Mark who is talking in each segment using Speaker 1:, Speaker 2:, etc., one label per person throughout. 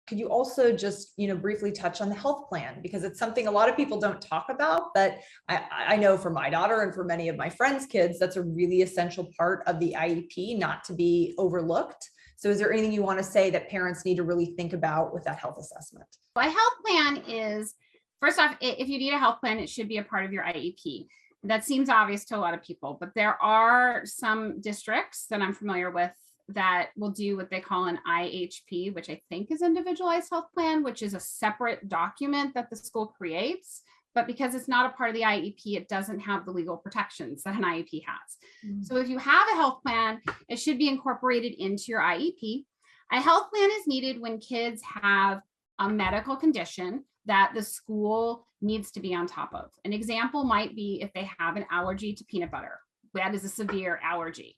Speaker 1: Could you also just, briefly touch on the health plan? Because it's something a lot of people don't talk about, but I know for my daughter and for many of my friends' kids, that's a really essential part of the IEP, not to be overlooked. So is there anything you want to say that parents need to really think about with that health assessment?
Speaker 2: A health plan is, first off, if you need a health plan, it should be a part of your IEP. That seems obvious to a lot of people, but there are some districts that I'm familiar with that will do what they call an IHP, which I think is Individualized Health Plan, which is a separate document that the school creates. But because it's not a part of the IEP, it doesn't have the legal protections that an IEP has. So if you have a health plan, it should be incorporated into your IEP. A health plan is needed when kids have a medical condition that the school needs to be on top of. An example might be if they have an allergy to peanut butter. That is a severe allergy.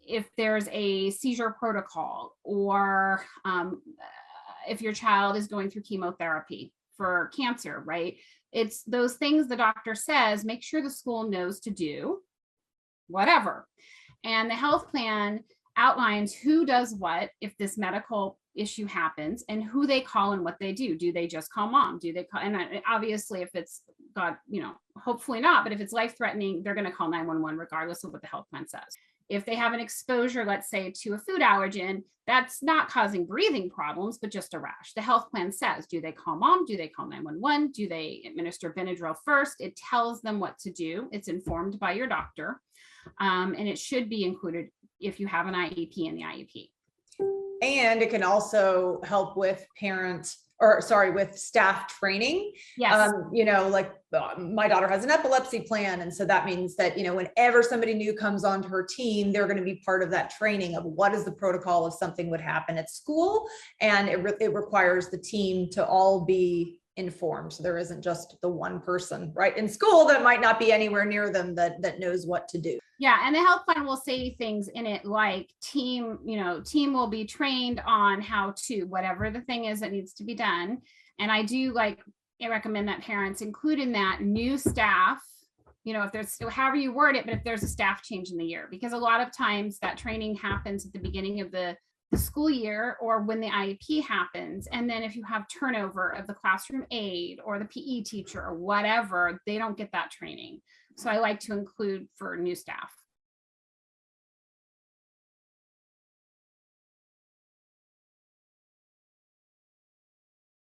Speaker 2: If there's a seizure protocol, or if your child is going through chemotherapy for cancer, right? It's those things the doctor says, make sure the school knows to do whatever. And the health plan outlines who does what if this medical issue happens, and who they call and what they do. Do they just call mom? Do they call? And obviously, if it's hopefully not, but if it's life-threatening, they're going to call 911 regardless of what the health plan says. If they have an exposure, let's say, to a food allergen, that's not causing breathing problems, but just a rash. The health plan says, do they call mom? Do they call 911? Do they administer Benadryl first? It tells them what to do. It's informed by your doctor. And it should be included if you have an IEP in the IEP.
Speaker 1: And it can also help with with staff training.
Speaker 2: Yes.
Speaker 1: My daughter has an epilepsy plan. And so that means that, whenever somebody new comes onto her team, they're going to be part of that training of what is the protocol if something would happen at school. And it requires the team to all be informed. So there isn't just the one person, right, in school that might not be anywhere near them that knows what to do.
Speaker 2: Yeah, and the health plan will say things in it like team will be trained on how to, whatever the thing is that needs to be done. And I recommend that parents include in that new staff, if there's, however you word it, but if there's a staff change in the year, because a lot of times that training happens at the beginning of the school year or when the IEP happens. And then if you have turnover of the classroom aide or the PE teacher or whatever, they don't get that training. So I like to include for new staff.